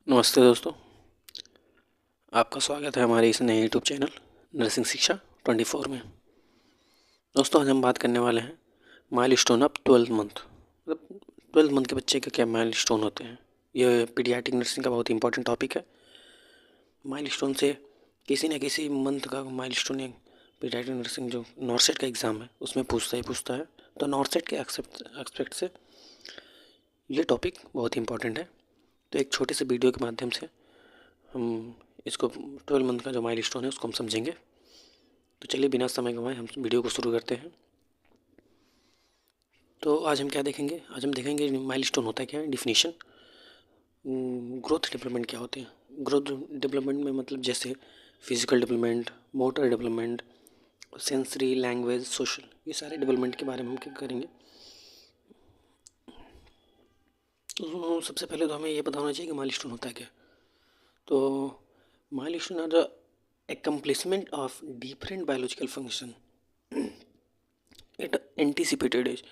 नमस्ते दोस्तों, आपका स्वागत है हमारे इस नए यूट्यूब चैनल नर्सिंग शिक्षा 24 में। दोस्तों, आज हम बात करने वाले हैं माइलस्टोन ऑफ 12th मंथ। मतलब 12th मंथ के बच्चे के क्या माइलस्टोन होते हैं। ये पीडियाट्रिक नर्सिंग का बहुत इंपॉर्टेंट टॉपिक है। माइलस्टोन से किसी न किसी मंथ का माइलस्टोन या पीडियाट्रिक नर्सिंग जो नॉर्सेट का एग्ज़ाम है उसमें पूछता है। तो नॉर्सेट के एक्सपेक्ट से ये टॉपिक बहुत इंपॉर्टेंट है। तो एक छोटे से वीडियो के माध्यम से हम इसको 12 मंथ का जो माइलस्टोन है उसको हम समझेंगे। तो चलिए बिना समय गंवाए हम वीडियो को शुरू करते हैं। तो आज हम क्या देखेंगे? आज हम देखेंगे माइलस्टोन होता है क्या है, डिफिनीशन, ग्रोथ डेवलपमेंट क्या होते हैं। ग्रोथ डेवलपमेंट में मतलब जैसे physical development, motor development, sensory, language, social, ये सारे डेवलपमेंट के बारे में हम क्या करेंगे। तो सबसे पहले तो हमें ये पता होना चाहिए कि माइलस्टोन होता है क्या। तो milestone are the accomplishment of different biological function at anticipated age.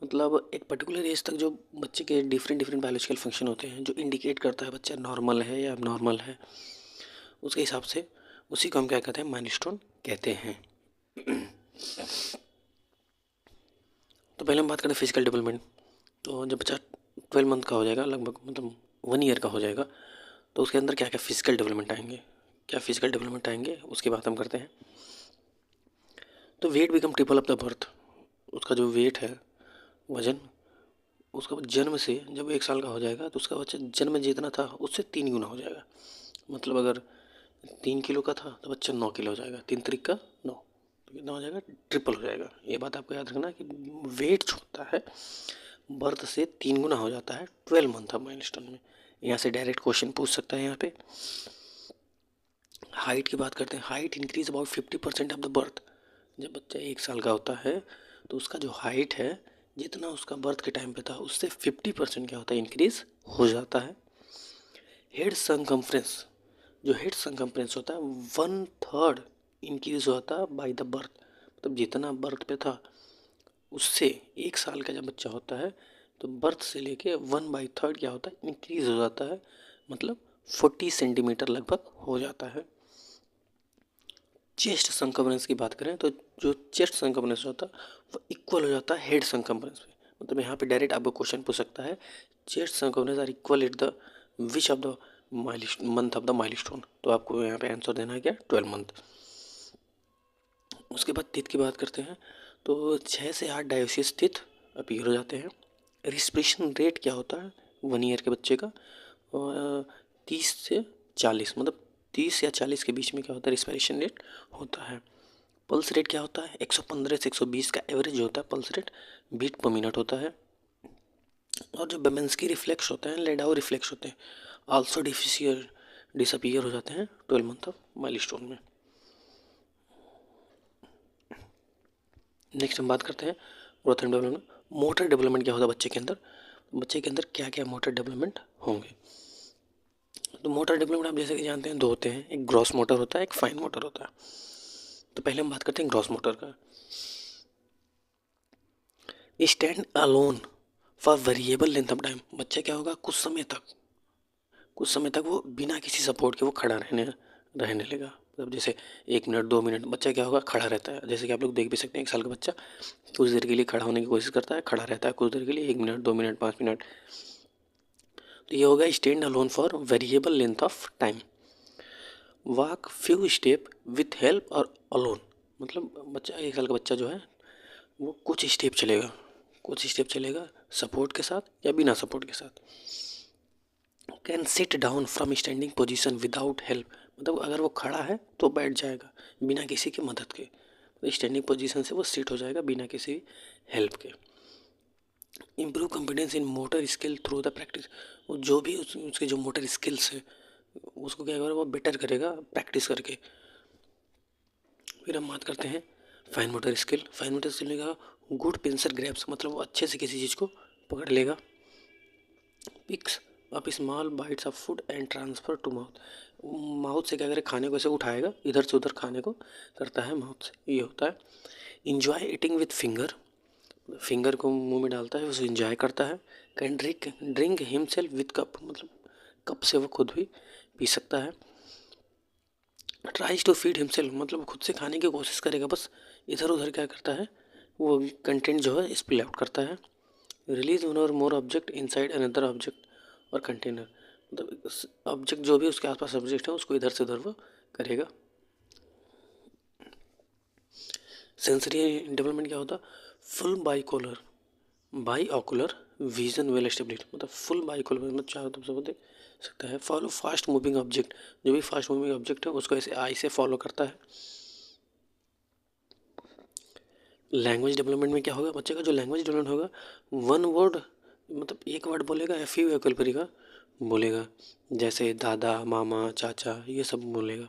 मतलब एक पर्टिकुलर एज तक जो बच्चे के डिफरेंट बायोलॉजिकल फंक्शन होते हैं जो इंडिकेट करता है बच्चा नॉर्मल है या नॉर्मल है, उसके हिसाब से उसी को हम क्या कहते हैं, माइलस्टोन कहते हैं। तो पहले हम बात करें फिजिकल डेवलपमेंट। तो जब बच्चा 12 मंथ का हो जाएगा, लगभग मतलब 1 ईयर का हो जाएगा, तो उसके अंदर क्या क्या फिजिकल डेवलपमेंट आएंगे, क्या फिजिकल डेवलपमेंट आएंगे उसकी बात हम करते हैं। तो weight become triple of the birth. उसका जो वेट है, वजन, उसका जन्म से जब 1 साल का हो जाएगा तो उसका बच्चा जन्म जितना था उससे 3 गुना हो जाएगा। मतलब अगर 3 किलो का था तो बच्चा 9 किलो हो जाएगा। 3 त्रिक का 9, तो कितना हो जाएगा, ट्रिपल हो जाएगा। ये बात आपको याद रखना कि वेट जो होता है बर्थ से 3 गुना हो जाता है 12 मंथ ऑफ माइलस्टोन में। यहाँ से डायरेक्ट क्वेश्चन पूछ सकता है। यहाँ पे हाइट की बात करते हैं। Height increase about 50% of the birth. जब बच्चा 1 साल का होता है तो उसका जो हाइट है जितना उसका बर्थ के टाइम पे था उससे 50% क्या होता है, इंक्रीज हो जाता है। हेड सरकमफ्रेंस, जो हेड सरकमफ्रेंस होता है 1/3 इंक्रीज होता है बाय द बर्थ। मतलब जितना बर्थ पे था उससे 1 साल का जब बच्चा होता है तो बर्थ से लेके 1/3 क्या होता है, इंक्रीज हो जाता है। मतलब 40 सेंटीमीटर लगभग हो जाता है। चेस्ट संकम्फरेंस की बात करें तो जो चेस्ट संकम्फरेंस होता है वो इक्वल हो जाता है हेड संकम्फरेंस पे। मतलब यहाँ पे डायरेक्ट आपको क्वेश्चन पूछ सकता है, chest circumference are equal at the which of the month of the milestone. तो आपको यहाँ पे आंसर देना है क्या, 12 मंथ। उसके बाद तिथ की बात करते हैं। तो 6 से 8 डायोसिस तिथ अपीयर हो जाते हैं। रिस्पिरेशन रेट क्या होता है 1 ईयर के बच्चे का, और 30 से 40, मतलब 30 या 40 के बीच में क्या होता है, रिस्पिरेशन रेट होता है। पल्स रेट क्या होता है, 115 से 120 का एवरेज होता है pulse rate, beat per minute होता है। और जो बेमेंस्की रिफ्लेक्स होते हैं, लेडाउ रिफ्लेक्स होते हैं, आल्सो डिसअपियर हो जाते हैं 12 मंथ ऑफ माइलस्टोन में। नेक्स्ट हम बात करते हैं growth and development. Motor development क्या होता है बच्चे के अंदर, बच्चे के अंदर क्या क्या मोटर डेवलपमेंट होंगे। तो मोटर डेवलपमेंट आप जैसे कि जानते हैं 2 होते हैं, एक ग्रॉस मोटर होता है, एक फाइन मोटर होता है। तो पहले हम बात करते हैं ग्रॉस मोटर का। Stand alone for variable length of time. बच्चा क्या होगा, कुछ समय तक वो बिना किसी सपोर्ट के वो खड़ा रहने लगा। मतलब जैसे 1 मिनट 2 मिनट बच्चा क्या होगा, खड़ा रहता है। जैसे कि आप लोग देख भी सकते हैं, 1 साल का बच्चा कुछ देर के लिए खड़ा होने की कोशिश करता है, खड़ा रहता है कुछ देर के लिए, 1 मिनट 2 मिनट 5 मिनट। तो ये होगा stand alone for variable length of time. Walk few step with help और अलोन। मतलब बच्चा 1 साल का बच्चा जो है वो कुछ स्टेप चलेगा सपोर्ट के साथ या बिना सपोर्ट के साथ। Can sit down from standing position without help. मतलब अगर वो खड़ा है तो बैठ जाएगा बिना किसी की मदद के, तो स्टैंडिंग पोजीशन से वो सिट हो जाएगा बिना किसी हेल्प के। Improve confidence in motor skill through the practice. वो जो भी उसके जो मोटर स्किल्स है उसको क्या करेगा, वो बेटर करेगा प्रैक्टिस करके। फिर हम बात करते हैं fine motor skill. Fine motor skill का गुड पिंसर ग्रैप्स, मतलब वो अच्छे से किसी चीज़ को पकड़ लेगा। Picks up small bites of food and transfer to mouth. Mouth से क्या करे, खाने को ऐसे उठाएगा, इधर से उधर खाने को करता है माउथ से, ये होता है। इंजॉय ईटिंग विथ फिंगर को मुंह में डालता है, उसे इंजॉय करता है। Can drink himself with cup. मतलब कप से वो खुद भी पी सकता है। ट्राइज टू फीड हिमसेल्फ, मतलब खुद से खाने की कोशिश करेगा, बस इधर उधर क्या करता है, वो कंटेंट जो है स्पिल आउट करता है। रिलीज वन और मोर ऑब्जेक्ट इनसाइड अनदर ऑब्जेक्ट और कंटेनर, मतलब ऑब्जेक्ट जो भी उसके आसपास ऑब्जेक्ट है उसको इधर से उधर वो करेगा। सेंसरी डेवलपमेंट क्या होता, full by ocular vision well establish, मतलब फुल बाई ऑकुलर मतलब चारों तरफ से वो देख सकता है। फॉलो फास्ट मूविंग ऑब्जेक्ट, जो भी फास्ट मूविंग ऑब्जेक्ट है उसको ऐसे आई से फॉलो करता है। लैंग्वेज डेवलपमेंट में क्या होगा, बच्चे का जो लैंग्वेज डेवलपमेंट होगा, वन वर्ड मतलब एक वर्ड बोलेगा या फ्यू वोकैबुलरी का बोलेगा, जैसे दादा मामा चाचा ये सब बोलेगा।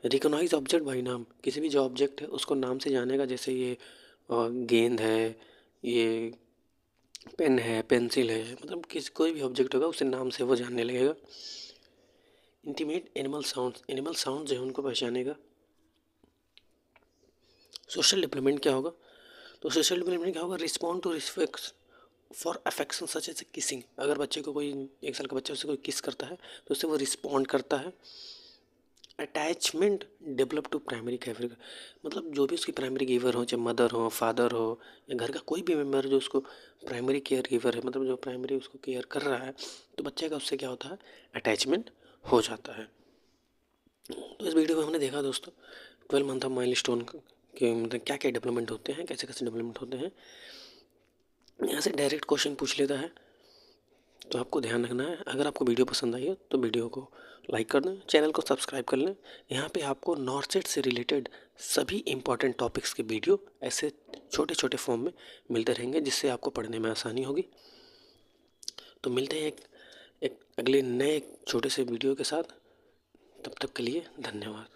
रिकॉग्नाइज ऑब्जेक्ट बाई नाम, किसी भी जो ऑब्जेक्ट है उसको नाम से जानेगा, जैसे ये गेंद है, ये पेन है, पेंसिल है, मतलब किसी कोई भी ऑब्जेक्ट होगा उसे नाम से वो जानने लगेगा। इंटीमेट एनिमल साउंड जो है उनको पहचानेगा। सोशल डेवलपमेंट क्या होगा, तो सोशल डेवलपमेंट क्या होगा, respond to respect for affection such as kissing, अगर बच्चे को कोई 1 साल का बच्चा उससे कोई किस करता है तो उससे वो रिस्पॉन्ड करता है। Attachment develop to primary care, मतलब जो भी उसकी प्राइमरी गिवर हो, चाहे मदर हो, फादर हो, या घर का कोई भी मेम्बर जो उसको प्राइमरी केयर गिवर है, मतलब जो प्राइमरी उसको केयर कर रहा है, तो बच्चे का उससे क्या होता है, अटैचमेंट हो जाता है। तो इस वीडियो में हमने देखा दोस्तों 12 मंथ ऑफ माइलस्टोन के मतलब क्या क्या डेवलपमेंट होते हैं, कैसे कैसे डेवलपमेंट होते हैं। यहाँ से डायरेक्ट क्वेश्चन पूछ लेता है, तो आपको ध्यान रखना है। अगर आपको वीडियो पसंद आई हो तो वीडियो को लाइक कर दें, चैनल को सब्सक्राइब कर लें। यहाँ पे आपको नॉर्सेट से रिलेटेड सभी इंपॉर्टेंट टॉपिक्स के वीडियो ऐसे छोटे छोटे फॉर्म में मिलते रहेंगे, जिससे आपको पढ़ने में आसानी होगी। तो मिलते हैं एक अगले नए छोटे से वीडियो के साथ, तब तक के लिए धन्यवाद।